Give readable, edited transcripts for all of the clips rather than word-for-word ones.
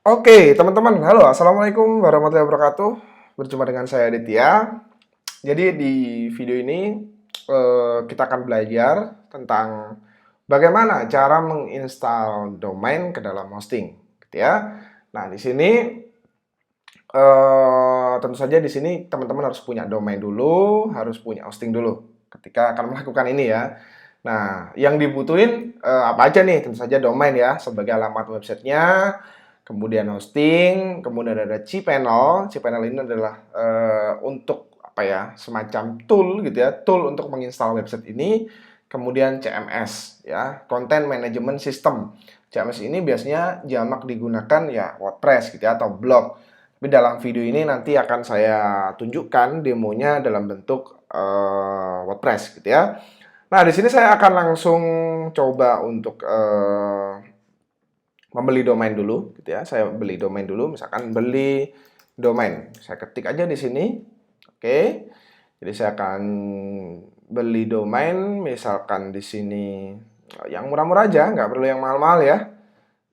Oke, teman-teman, halo, assalamualaikum warahmatullahi wabarakatuh. Berjumpa dengan saya Aditya. Jadi di video ini kita akan belajar tentang bagaimana cara menginstal domain ke dalam hosting, gitu ya. Nah, di sini tentu saja di sini teman-teman harus punya domain dulu, harus punya hosting dulu ketika akan melakukan ini ya. Nah, yang dibutuhin apa aja nih? Tentu saja domain ya sebagai alamat websitenya, kemudian hosting, kemudian ada cPanel. cPanel ini adalah untuk apa ya? Semacam tool gitu ya, tool untuk menginstal website ini. Kemudian CMS ya, Content Management System. CMS ini biasanya jamak digunakan ya WordPress gitu ya atau blog. Tapi dalam video ini nanti akan saya tunjukkan demonya dalam bentuk WordPress gitu ya. Nah, di sini saya akan langsung coba untuk membeli domain dulu gitu ya. Saya beli domain dulu, misalkan beli domain. Saya ketik aja di sini. Oke. Jadi saya akan beli domain, misalkan di sini yang murah-murah aja, nggak perlu yang mahal-mahal ya.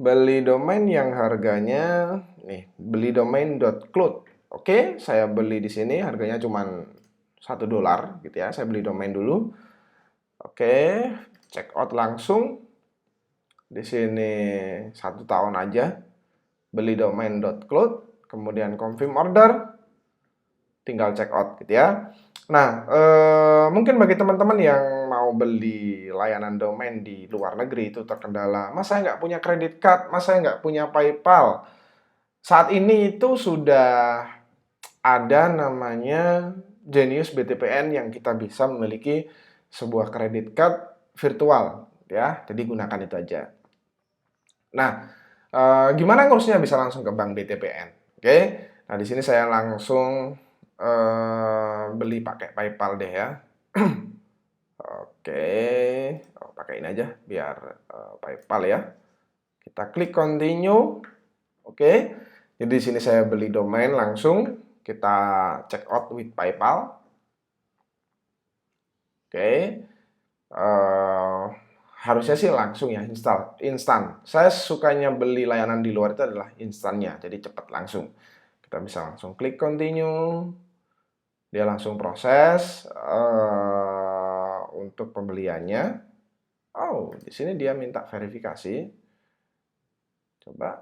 Beli domain yang harganya nih, beli domain.cloud. Oke, saya beli di sini harganya cuma $1 gitu ya. Saya beli domain dulu. Oke, check out langsung. Di sini 1 tahun aja. Beli domain.cloud, kemudian confirm order, tinggal check out gitu ya. Nah, mungkin bagi teman-teman yang mau beli layanan domain di luar negeri itu terkendala, "Mas, saya nggak punya credit card, Mas, saya nggak punya PayPal." Saat ini itu sudah ada namanya Genius BTPN yang kita bisa memiliki sebuah credit card virtual ya. Jadi gunakan itu aja. Nah, gimana ngurusnya? Bisa langsung ke bank BTPN. Oke. Nah, di sini saya langsung beli pakai PayPal deh ya. Oke. Oh, pakai ini aja biar PayPal ya. Kita klik continue. Oke. Jadi di sini saya beli domain langsung. Kita check out with PayPal. Oke. Eh, harusnya sih langsung ya instan. Saya sukanya beli layanan di luar itu adalah instannya, jadi cepat langsung. Kita bisa langsung klik continue, dia langsung proses untuk pembeliannya. Oh, di sini dia minta verifikasi. Coba.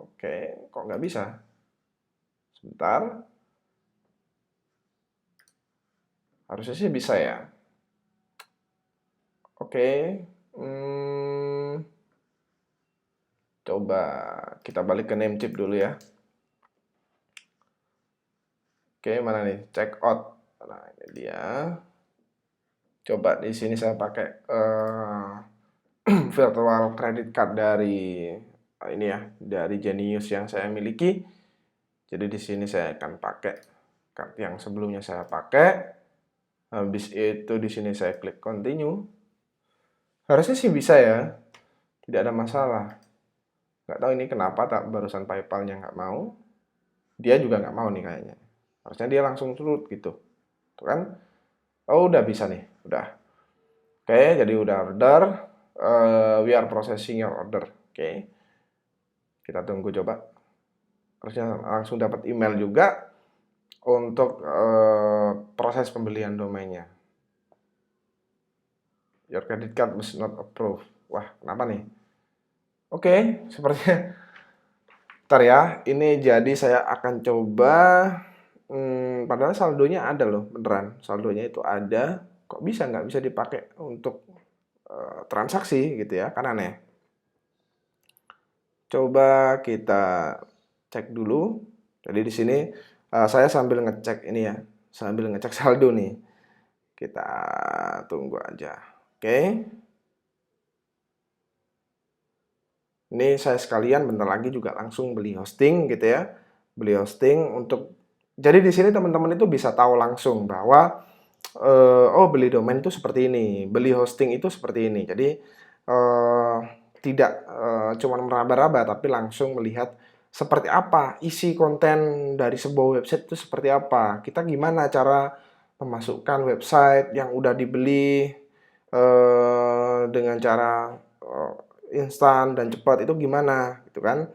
Oke, kok nggak bisa? Sebentar. Harusnya sih bisa ya. Oke. Coba kita balik ke Namecheap dulu ya. Oke, mana nih? Check out. Nah, ini dia. Coba di sini saya pakai virtual credit card dari ini ya, dari Genius yang saya miliki. Jadi di sini saya akan pakai card yang sebelumnya saya pakai. Habis itu di sini saya klik continue. Harusnya sih bisa ya. Tidak ada masalah. Nggak tahu ini kenapa tak barusan PayPal-nya nggak mau. Dia juga nggak mau nih kayaknya. Harusnya dia langsung turut gitu. Tuh kan? Oh, udah bisa nih. Udah. Oke, jadi udah order. We are processing your order. Oke. Kita tunggu coba. Harusnya langsung dapat email juga untuk proses pembelian domainnya. Your credit card was not approved. Wah, kenapa nih? Oke, sepertinya. Ntar ya, ini jadi saya akan coba. Padahal saldonya ada loh, beneran. Saldonya itu ada. Kok bisa nggak bisa dipakai untuk transaksi gitu ya? Kan aneh. Coba kita cek dulu. Jadi di sini saya sambil ngecek ini ya, sambil ngecek saldo nih. Kita tunggu aja. Oke. Ini saya sekalian bentar lagi juga langsung beli hosting gitu ya. Beli hosting untuk jadi di sini teman-teman itu bisa tahu langsung bahwa oh beli domain itu seperti ini, beli hosting itu seperti ini. Jadi tidak cuma meraba-raba tapi langsung melihat seperti apa isi konten dari sebuah website itu seperti apa. Kita gimana cara memasukkan website yang udah dibeli dengan cara instan dan cepat itu gimana gitu kan.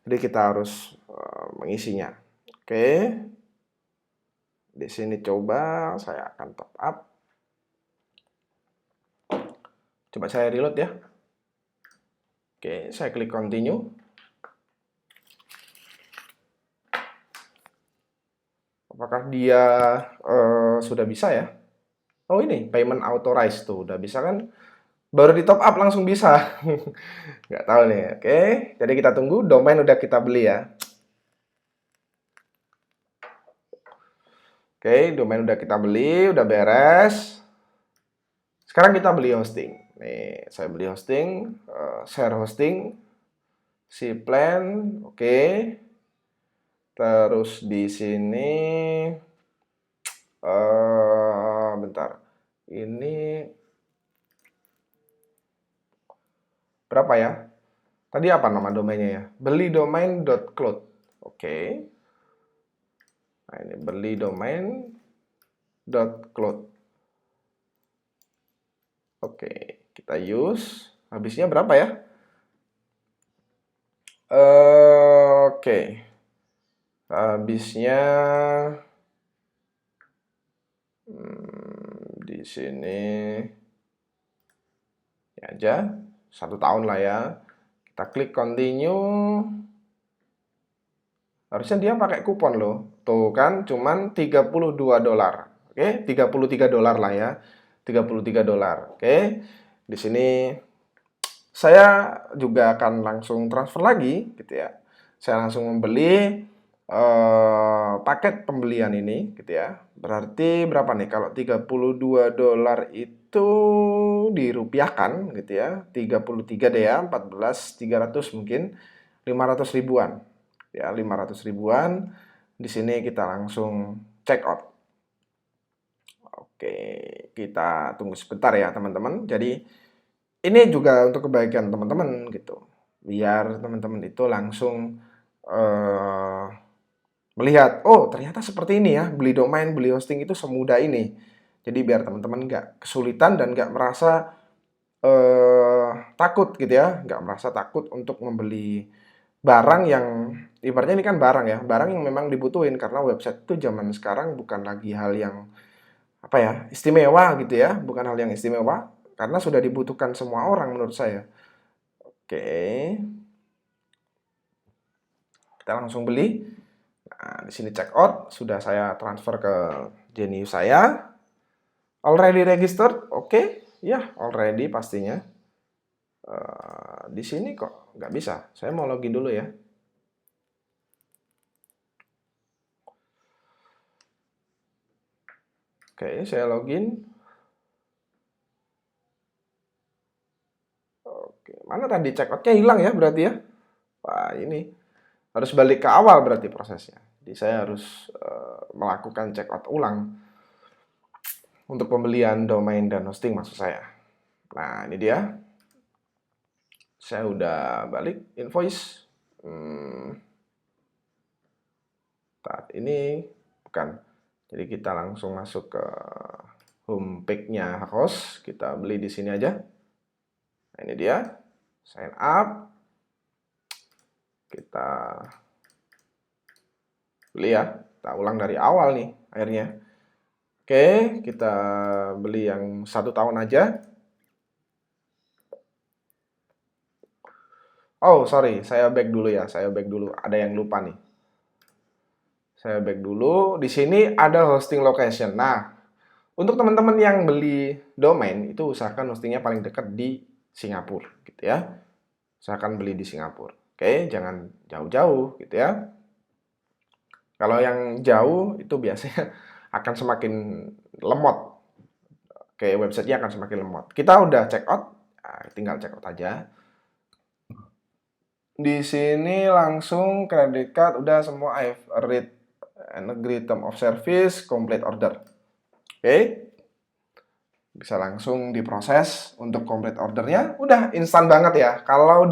Jadi kita harus mengisinya. Oke. Di sini coba saya akan top up. Coba saya reload ya. Oke, saya klik continue. Apakah dia sudah bisa ya? Oh ini payment authorized tuh udah bisa kan? Baru di top up langsung bisa. Nggak tahu nih. Oke, jadi kita tunggu. Domain udah kita beli ya. Oke, domain udah kita beli, udah beres. Sekarang kita beli hosting. Nih, saya beli hosting, share hosting, Cplan, oke. Terus di sini, bentar. Ini berapa ya? Tadi apa nama domainnya ya? Belidomain.cloud. Oke. Nah, ini belidomain.cloud. Oke, kita use. Habisnya berapa ya? Oke. Habisnya di sini ya aja 1 tahun lah ya. Kita klik continue. Harusnya dia pakai kupon loh. Tuh kan cuman $32. Oke, $33 lah ya. $33. Oke. Di sini saya juga akan langsung transfer lagi gitu ya. Saya langsung membeli paket pembelian ini gitu ya. Berarti berapa nih kalau $32 itu dirupiahkan gitu ya. 33 deh ya, 14.300 mungkin 500 ribuan. Ya, 500 ribuan. Di sini kita langsung check out. Oke, kita tunggu sebentar ya teman-teman. Jadi ini juga untuk kebaikan teman-teman gitu. Biar teman-teman itu langsung melihat, oh ternyata seperti ini ya, beli domain, beli hosting itu semudah ini. Jadi biar teman-teman nggak kesulitan dan nggak merasa takut gitu ya, nggak merasa takut untuk membeli barang yang ibaratnya ini kan barang ya, barang yang memang dibutuhin karena website itu zaman sekarang bukan lagi hal yang apa ya, istimewa gitu ya, bukan hal yang istimewa karena sudah dibutuhkan semua orang menurut saya. Oke. Kita langsung beli. Nah, di sini check out, sudah saya transfer ke Genius saya. Already registered? Oke. Ya, already pastinya. Di sini kok nggak bisa. Saya mau login dulu ya. Oke, saya login. Oke, mana tadi check out-nya hilang ya berarti ya? Wah, ini harus balik ke awal berarti prosesnya. Jadi saya harus melakukan check out ulang untuk pembelian domain dan hosting maksud saya. Nah, ini dia. Saya udah balik invoice. Saat ini bukan. Jadi kita langsung masuk ke home page-nya host. Kita beli di sini aja. Nah, ini dia. Sign up. Kita beli ya. Kita ulang dari awal nih akhirnya. Oke, kita beli yang 1 tahun aja. Oh, sorry, saya back dulu ya. Saya back dulu. Ada yang lupa nih. Saya back dulu. Di sini ada hosting location. Nah, untuk teman-teman yang beli domain, itu usahakan hostingnya paling dekat di Singapura, gitu ya. Usahakan beli di Singapura. Oke, jangan jauh-jauh, gitu ya. Kalau yang jauh, itu biasanya akan semakin lemot. Oke, websitenya akan semakin lemot. Kita udah check out, tinggal check out aja. Di sini langsung credit card, udah semua I've read and agree term of service, complete order. Oke, bisa langsung diproses untuk complete ordernya. Udah instan banget ya. Kalau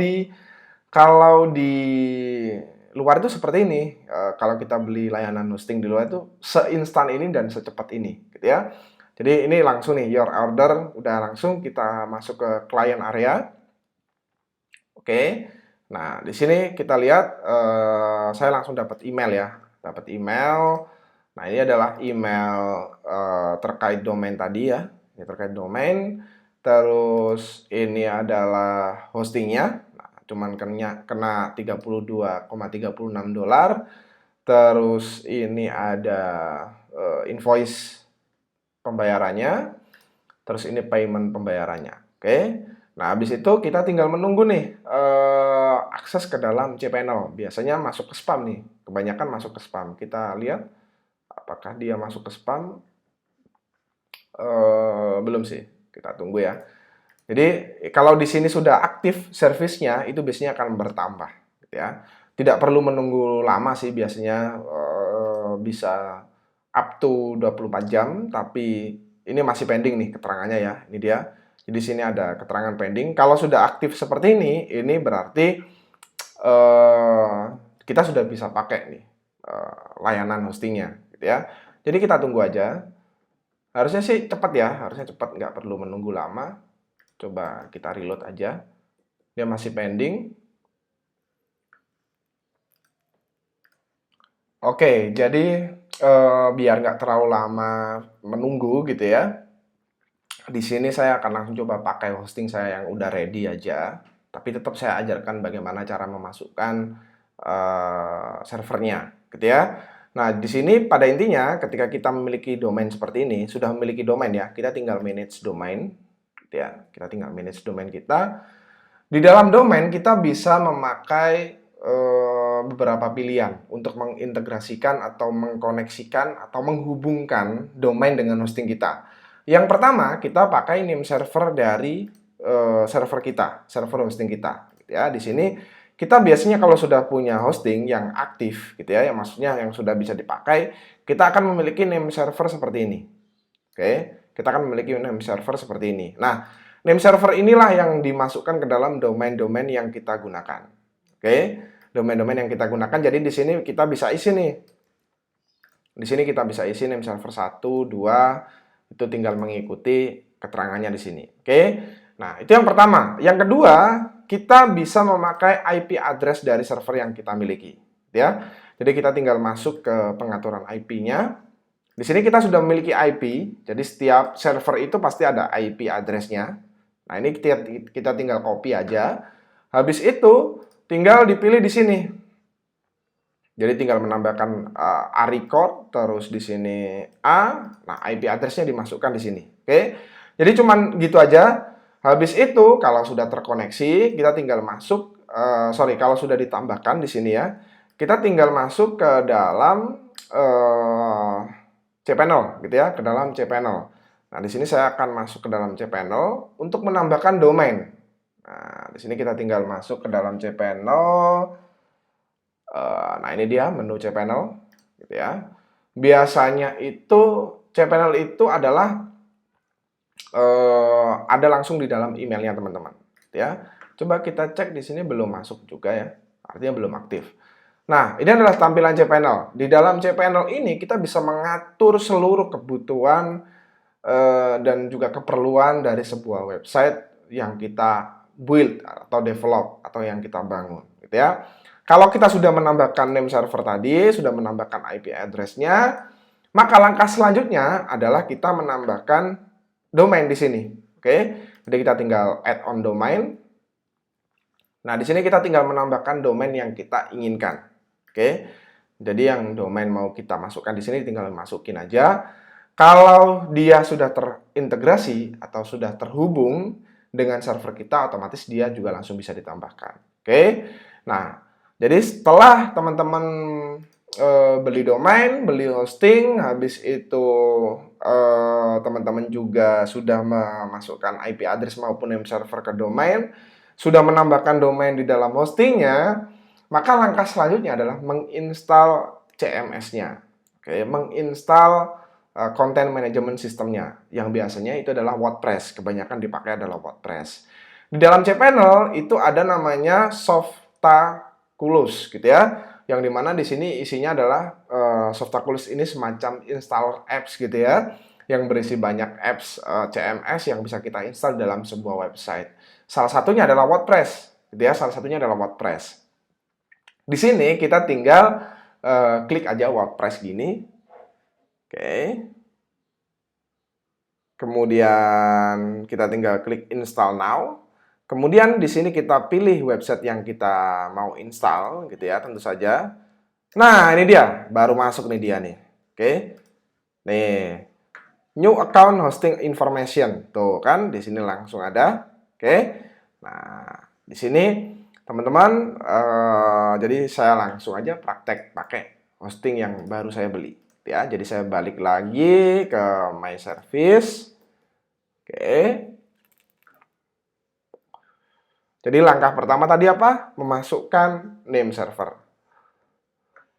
di luar itu seperti ini. Kalau kita beli layanan hosting di luar itu seinstan ini dan secepat ini, gitu ya. Jadi ini langsung nih your order, udah langsung kita masuk ke client area. Oke. Nah, di sini kita lihat saya langsung dapat email ya. Dapat email. Nah, ini adalah email terkait domain tadi ya. Ini terkait domain. Terus ini adalah hostingnya. Nah, cuman kena 32,36 dolar. Terus ini ada invoice pembayarannya. Terus ini payment pembayarannya. Oke. Nah, habis itu kita tinggal menunggu nih akses ke dalam cPanel. Biasanya masuk ke spam nih. Kebanyakan masuk ke spam. Kita lihat apakah dia masuk ke spam. Belum sih. Kita tunggu ya. Jadi kalau di sini sudah aktif servisnya, itu biasanya akan bertambah, gitu ya. Tidak perlu menunggu lama sih, biasanya bisa up to 24 jam, tapi ini masih pending nih keterangannya ya. Ini dia. Jadi di sini ada keterangan pending. Kalau sudah aktif seperti ini berarti kita sudah bisa pakai nih layanan hostingnya, gitu ya. Jadi kita tunggu aja. Harusnya sih cepat ya, harusnya cepat, nggak perlu menunggu lama. Coba kita reload aja. Dia masih pending. Oke, jadi biar nggak terlalu lama menunggu gitu ya. Di sini saya akan langsung coba pakai hosting saya yang udah ready aja. Tapi tetap saya ajarkan bagaimana cara memasukkan servernya, gitu ya. Nah, di sini pada intinya ketika kita memiliki domain seperti ini, sudah memiliki domain ya, kita tinggal manage domain, gitu ya. Kita tinggal manage domain kita. Di dalam domain kita bisa memakai beberapa pilihan untuk mengintegrasikan atau mengkoneksikan atau menghubungkan domain dengan hosting kita. Yang pertama, kita pakai name server dari server kita, server hosting kita. Gitu ya, di sini kita biasanya kalau sudah punya hosting yang aktif, gitu ya, yang maksudnya yang sudah bisa dipakai, kita akan memiliki name server seperti ini. Oke, kita akan memiliki name server seperti ini. Nah, name server inilah yang dimasukkan ke dalam domain-domain yang kita gunakan. Oke, domain-domain yang kita gunakan. Jadi di sini kita bisa isi nih. Di sini kita bisa isi name server 1, 2, itu tinggal mengikuti keterangannya di sini. Oke. Nah, itu yang pertama. Yang kedua, kita bisa memakai IP address dari server yang kita miliki, ya. Jadi kita tinggal masuk ke pengaturan IP-nya. Di sini kita sudah memiliki IP, jadi setiap server itu pasti ada IP address-nya. Nah, ini kita tinggal copy aja. Habis itu tinggal dipilih di sini. Jadi tinggal menambahkan A record, terus di sini A. Nah, IP address-nya dimasukkan di sini. Oke. Jadi cuman gitu aja. Habis itu kalau sudah terkoneksi, kita tinggal masuk. Kalau sudah ditambahkan di sini ya, kita tinggal masuk ke dalam cPanel, gitu ya, ke dalam cPanel. Nah, di sini saya akan masuk ke dalam cPanel untuk menambahkan domain. Nah, di sini kita tinggal masuk ke dalam cPanel. Nah, ini dia menu cPanel, gitu ya. Biasanya itu cPanel itu adalah ada langsung di dalam emailnya teman-teman, gitu ya. Coba kita cek di sini belum masuk juga ya, artinya belum aktif. Nah, ini adalah tampilan cPanel. Di dalam cPanel ini kita bisa mengatur seluruh kebutuhan dan juga keperluan dari sebuah website yang kita build atau develop atau yang kita bangun, gitu ya. Kalau kita sudah menambahkan name server tadi, sudah menambahkan IP address-nya, maka langkah selanjutnya adalah kita menambahkan domain di sini. Oke, jadi kita tinggal add on domain. Nah, di sini kita tinggal menambahkan domain yang kita inginkan. Oke, jadi yang domain mau kita masukkan di sini tinggal masukin aja. Kalau dia sudah terintegrasi atau sudah terhubung dengan server kita, otomatis dia juga langsung bisa ditambahkan. Oke, nah. Jadi setelah teman-teman beli domain, beli hosting, habis itu teman-teman juga sudah memasukkan IP address maupun name server ke domain, sudah menambahkan domain di dalam hostingnya, maka langkah selanjutnya adalah menginstal CMS-nya. Oke, menginstal content management systemnya, yang biasanya itu adalah WordPress, kebanyakan dipakai adalah WordPress. Di dalam cPanel itu ada namanya Softaculous, gitu ya, yang dimana di sini isinya adalah Softaculous ini semacam install apps, gitu ya, yang berisi banyak apps CMS yang bisa kita install dalam sebuah website. Salah satunya adalah WordPress. gitu ya. Salah satunya adalah WordPress. Di sini kita tinggal klik aja WordPress gini. Oke. Kemudian kita tinggal klik install now. Kemudian di sini kita pilih website yang kita mau install gitu ya, tentu saja. Nah, ini dia, baru masuk nih dia nih. Oke. Nih. New account hosting information. Tuh kan di sini langsung ada. Oke. Nah, di sini teman-teman jadi saya langsung aja praktek pakai hosting yang baru saya beli. Ya, jadi saya balik lagi ke my service. Oke. Jadi langkah pertama tadi apa? Memasukkan name server.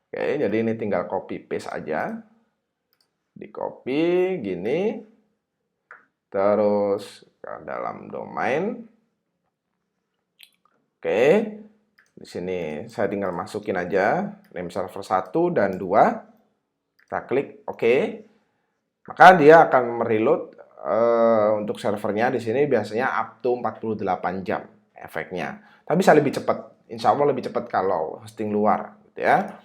Oke, jadi ini tinggal copy paste aja. Di copy gini. Terus ke dalam domain. Oke. Di sini saya tinggal masukin aja name server 1 dan 2. Kita klik OK, maka dia akan mereload untuk servernya. Di sini biasanya up to 48 jam efeknya. Tapi bisa lebih cepat, insya Allah lebih cepat kalau hosting luar, gitu ya.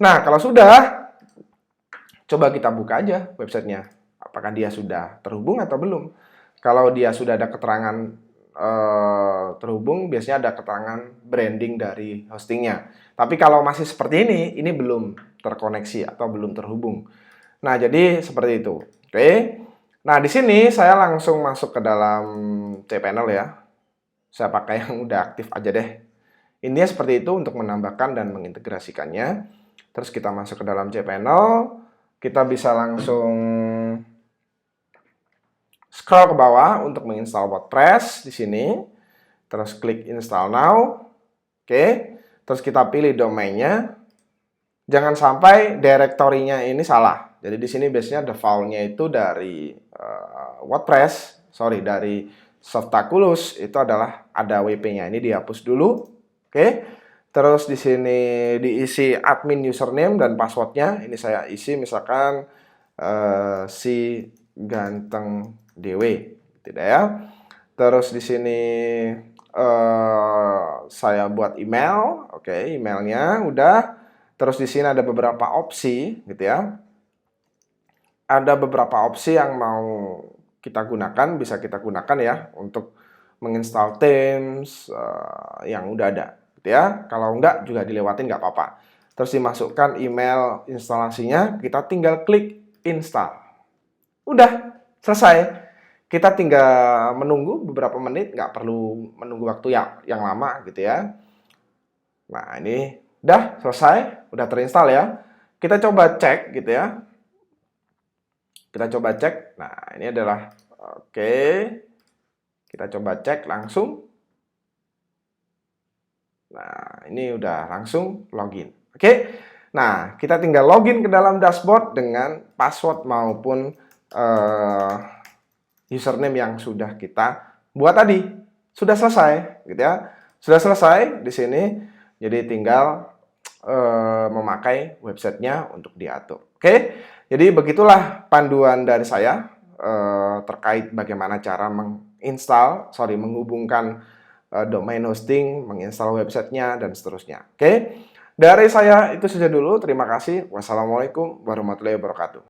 Nah, kalau sudah, coba kita buka aja websitenya. Apakah dia sudah terhubung atau belum? Kalau dia sudah ada keterangan terhubung, biasanya ada keterangan branding dari hostingnya. Tapi kalau masih seperti ini belum terkoneksi atau belum terhubung. Nah, jadi seperti itu. Oke. Nah, di sini saya langsung masuk ke dalam cPanel ya. Saya pakai yang udah aktif aja deh. Ini seperti itu untuk menambahkan dan mengintegrasikannya. Terus kita masuk ke dalam cPanel. Kita bisa langsung scroll ke bawah untuk menginstal WordPress di sini. Terus klik install now. Oke. Terus kita pilih domainnya. Jangan sampai direktorinya ini salah. Jadi di sini biasanya default-nya itu dari WordPress, dari Softaculous itu adalah ada WP-nya. Ini dihapus dulu. Oke. Terus di sini diisi admin username dan passwordnya. Ini saya isi misalkan si ganteng DW, tidak ya. Terus di sini saya buat email. Oke, emailnya udah. Terus di sini ada beberapa opsi, gitu ya. Ada beberapa opsi yang mau kita gunakan, bisa kita gunakan ya untuk menginstal themes yang udah ada, gitu ya. Kalau enggak juga dilewatin nggak apa-apa. Terus dimasukkan email instalasinya, kita tinggal klik install. Udah, selesai. Kita tinggal menunggu beberapa menit, nggak perlu menunggu waktu yang lama gitu ya. Nah, ini udah selesai, udah terinstall ya. Kita coba cek gitu ya. Kita coba cek. Nah, ini adalah oke. Kita coba cek langsung. Nah, ini udah langsung login. Oke. Nah, kita tinggal login ke dalam dashboard dengan password maupun username yang sudah kita buat tadi. Sudah selesai gitu ya. Sudah selesai di sini. Jadi tinggal memakai websitenya untuk diatur. Oke, jadi begitulah panduan dari saya terkait bagaimana cara menghubungkan domain hosting, menginstal websitenya dan seterusnya. Oke, dari saya itu saja dulu. Terima kasih. Wassalamualaikum warahmatullahi wabarakatuh.